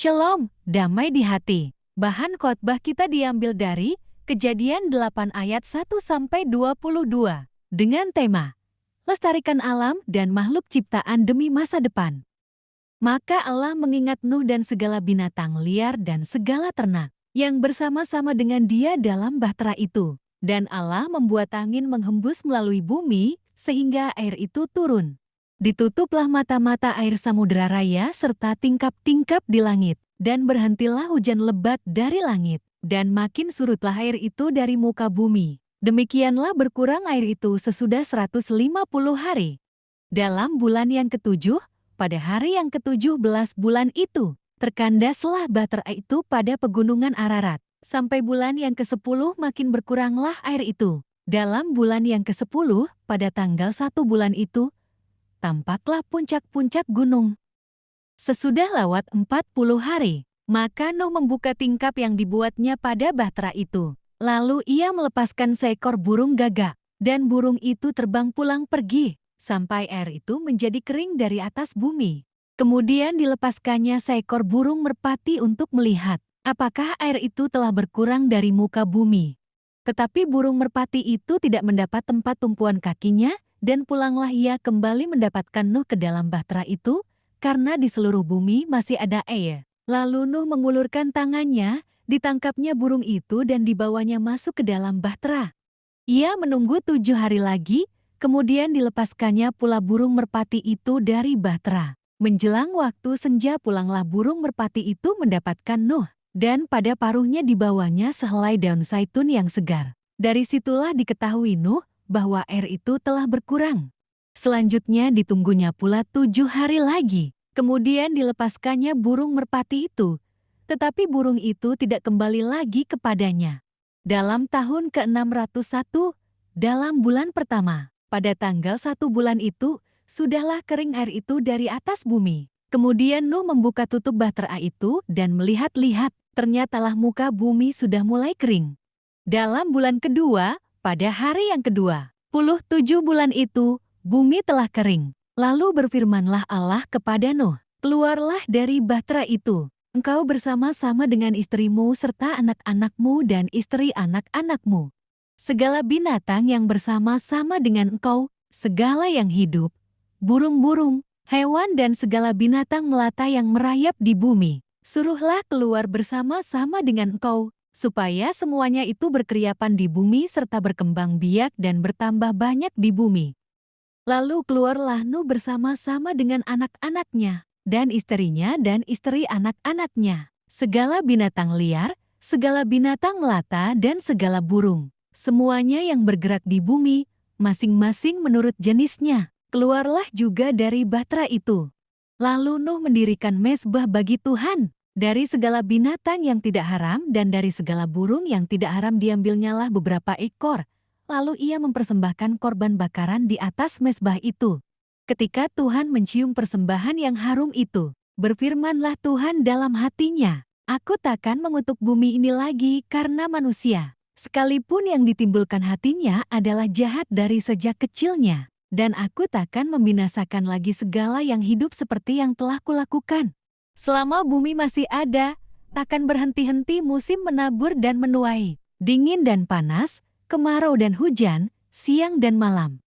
Shalom, damai di hati. Bahan khotbah kita diambil dari Kejadian 8 ayat 1-22 dengan tema Lestarikan alam dan makhluk ciptaan demi masa depan. Maka Allah mengingat Nuh dan segala binatang liar dan segala ternak yang bersama-sama dengan dia dalam bahtera itu. Dan Allah membuat angin menghembus melalui bumi sehingga air itu turun. Ditutuplah mata-mata air samudera raya serta tingkap-tingkap di langit, dan berhentilah hujan lebat dari langit, dan makin surutlah air itu dari muka bumi. Demikianlah berkurang air itu sesudah 150 hari. Dalam bulan yang ketujuh, pada hari yang ke-17 bulan itu, terkandaslah bahtera itu pada pegunungan Ararat. Sampai bulan yang ke-10 makin berkuranglah air itu. Dalam bulan yang ke-10, pada tanggal 1 bulan itu, tampaklah puncak-puncak gunung. Sesudah lewat 40 hari, maka Nuh membuka tingkap yang dibuatnya pada bahtera itu. Lalu ia melepaskan seekor burung gagak, dan burung itu terbang pulang pergi, sampai air itu menjadi kering dari atas bumi. Kemudian dilepaskannya seekor burung merpati untuk melihat, apakah air itu telah berkurang dari muka bumi. Tetapi burung merpati itu tidak mendapat tempat tumpuan kakinya, dan pulanglah ia kembali mendapatkan Nuh ke dalam bahtera itu, karena di seluruh bumi masih ada air. Lalu Nuh mengulurkan tangannya, ditangkapnya burung itu dan dibawanya masuk ke dalam bahtera. Ia menunggu 7 hari lagi, kemudian dilepaskannya pula burung merpati itu dari bahtera. Menjelang waktu senja pulanglah burung merpati itu mendapatkan Nuh, dan pada paruhnya dibawanya sehelai daun zaitun yang segar. Dari situlah diketahui Nuh bahwa air itu telah berkurang. Selanjutnya ditunggunya pula 7 hari lagi, kemudian dilepaskannya burung merpati itu, tetapi burung itu tidak kembali lagi kepadanya. Dalam tahun ke-601, dalam bulan pertama, pada tanggal 1 bulan itu, sudahlah kering air itu dari atas bumi. Kemudian Nuh membuka tutup bahtera itu dan melihat-lihat, ternyatalah muka bumi sudah mulai kering. Dalam bulan kedua, pada hari yang ke-27 bulan itu, bumi telah kering. Lalu berfirmanlah Allah kepada Nuh, keluarlah dari bahtera itu, engkau bersama-sama dengan istrimu serta anak-anakmu dan istri anak-anakmu. Segala binatang yang bersama-sama dengan engkau, segala yang hidup, burung-burung, hewan dan segala binatang melata yang merayap di bumi, suruhlah keluar bersama-sama dengan engkau, supaya semuanya itu berkeriapan di bumi serta berkembang biak dan bertambah banyak di bumi. Lalu keluarlah Nuh bersama-sama dengan anak-anaknya, dan istrinya dan istri anak-anaknya, segala binatang liar, segala binatang melata dan segala burung, semuanya yang bergerak di bumi, masing-masing menurut jenisnya, keluarlah juga dari bahtera itu. Lalu Nuh mendirikan mezbah bagi Tuhan. Dari segala binatang yang tidak haram dan dari segala burung yang tidak haram diambilnyalah beberapa ekor. Lalu ia mempersembahkan korban bakaran di atas mezbah itu. Ketika Tuhan mencium persembahan yang harum itu, berfirmanlah Tuhan dalam hatinya, Aku takkan mengutuk bumi ini lagi karena manusia, sekalipun yang ditimbulkan hatinya adalah jahat dari sejak kecilnya. Dan aku takkan membinasakan lagi segala yang hidup seperti yang telah kulakukan. Selama bumi masih ada, takkan berhenti-henti musim menabur dan menuai, dingin dan panas, kemarau dan hujan, siang dan malam.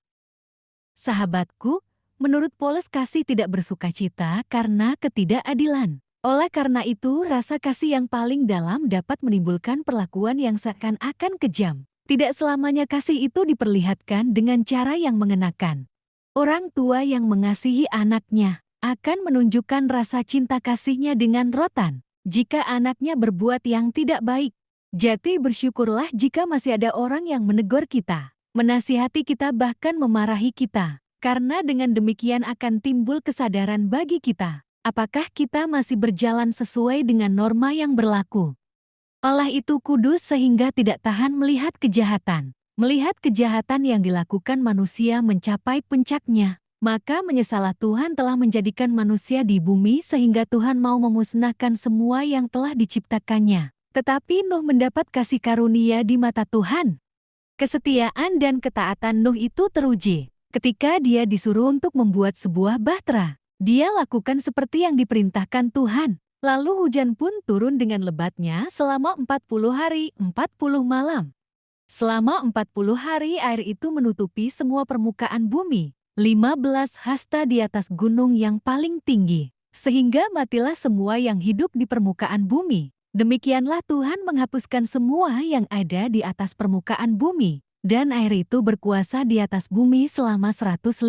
Sahabatku, menurut Paulus kasih tidak bersukacita karena ketidakadilan. Oleh karena itu, rasa kasih yang paling dalam dapat menimbulkan perlakuan yang seakan-akan kejam. Tidak selamanya kasih itu diperlihatkan dengan cara yang mengenakan. Orang tua yang mengasihi anaknya akan menunjukkan rasa cinta kasihnya dengan rotan jika anaknya berbuat yang tidak baik. Jadi bersyukurlah jika masih ada orang yang menegur kita, menasihati kita bahkan memarahi kita, karena dengan demikian akan timbul kesadaran bagi kita, apakah kita masih berjalan sesuai dengan norma yang berlaku. Allah itu kudus sehingga tidak tahan melihat kejahatan. Melihat kejahatan yang dilakukan manusia mencapai puncaknya. Maka menyesalah Tuhan telah menjadikan manusia di bumi sehingga Tuhan mau memusnahkan semua yang telah diciptakannya. Tetapi Nuh mendapat kasih karunia di mata Tuhan. Kesetiaan dan ketaatan Nuh itu teruji. Ketika dia disuruh untuk membuat sebuah bahtera, dia lakukan seperti yang diperintahkan Tuhan. Lalu hujan pun turun dengan lebatnya selama 40 hari, 40 malam. Selama 40 hari air itu menutupi semua permukaan bumi, 15 hasta di atas gunung yang paling tinggi. Sehingga matilah semua yang hidup di permukaan bumi. Demikianlah Tuhan menghapuskan semua yang ada di atas permukaan bumi. Dan air itu berkuasa di atas bumi selama 150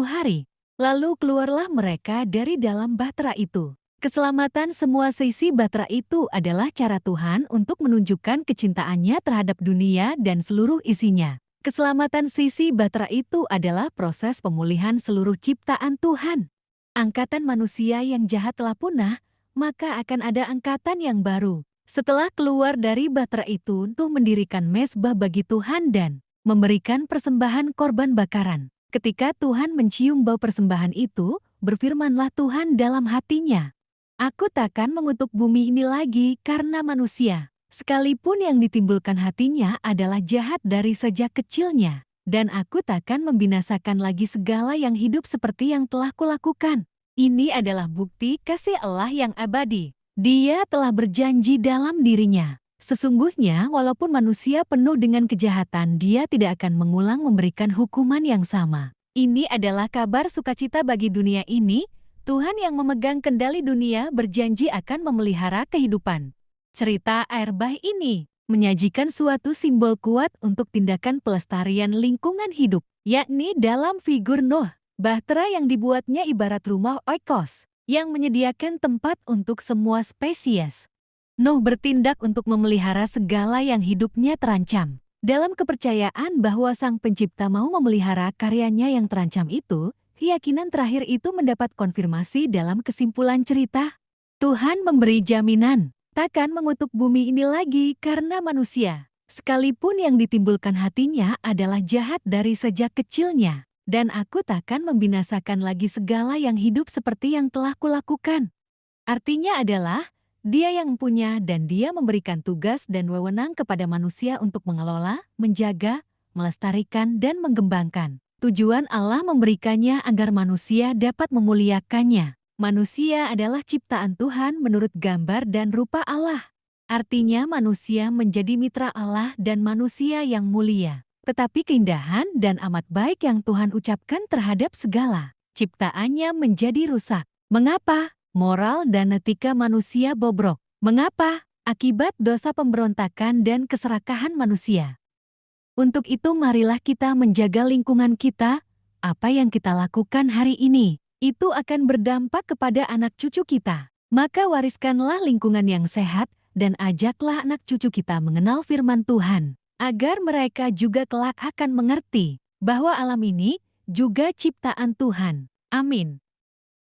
hari. Lalu keluarlah mereka dari dalam bahtera itu. Keselamatan semua sisi bahtera itu adalah cara Tuhan untuk menunjukkan kecintaannya terhadap dunia dan seluruh isinya. Keselamatan sisi bahtera itu adalah proses pemulihan seluruh ciptaan Tuhan. Angkatan manusia yang jahat telah punah, maka akan ada angkatan yang baru. Setelah keluar dari bahtera itu untuk mendirikan mezbah bagi Tuhan dan memberikan persembahan korban bakaran. Ketika Tuhan mencium bau persembahan itu, berfirmanlah Tuhan dalam hatinya, "Aku takkan mengutuk bumi ini lagi karena manusia, sekalipun yang ditimbulkan hatinya adalah jahat dari sejak kecilnya. Dan aku takkan membinasakan lagi segala yang hidup seperti yang telah kulakukan." Ini adalah bukti kasih Allah yang abadi. Dia telah berjanji dalam dirinya. Sesungguhnya walaupun manusia penuh dengan kejahatan, Dia tidak akan mengulang memberikan hukuman yang sama. Ini adalah kabar sukacita bagi dunia ini. Tuhan yang memegang kendali dunia berjanji akan memelihara kehidupan. Cerita air bah ini menyajikan suatu simbol kuat untuk tindakan pelestarian lingkungan hidup, yakni dalam figur Nuh. Bahtera yang dibuatnya ibarat rumah oikos, yang menyediakan tempat untuk semua spesies. Nuh bertindak untuk memelihara segala yang hidupnya terancam. Dalam kepercayaan bahwa Sang Pencipta mau memelihara karyanya yang terancam itu, keyakinan terakhir itu mendapat konfirmasi dalam kesimpulan cerita. Tuhan memberi jaminan, takkan mengutuk bumi ini lagi karena manusia, sekalipun yang ditimbulkan hatinya adalah jahat dari sejak kecilnya. Dan aku takkan membinasakan lagi segala yang hidup seperti yang telah kulakukan. Artinya adalah, Dia yang punya dan Dia memberikan tugas dan wewenang kepada manusia untuk mengelola, menjaga, melestarikan, dan mengembangkan. Tujuan Allah memberikannya agar manusia dapat memuliakannya. Manusia adalah ciptaan Tuhan menurut gambar dan rupa Allah. Artinya manusia menjadi mitra Allah dan manusia yang mulia. Tetapi keindahan dan amat baik yang Tuhan ucapkan terhadap segala ciptaannya menjadi rusak. Mengapa? Moral dan etika manusia bobrok. Mengapa? Akibat dosa pemberontakan dan keserakahan manusia. Untuk itu marilah kita menjaga lingkungan kita. Apa yang kita lakukan hari ini, itu akan berdampak kepada anak cucu kita. Maka wariskanlah lingkungan yang sehat dan ajaklah anak cucu kita mengenal firman Tuhan, agar mereka juga kelak akan mengerti bahwa alam ini juga ciptaan Tuhan. Amin.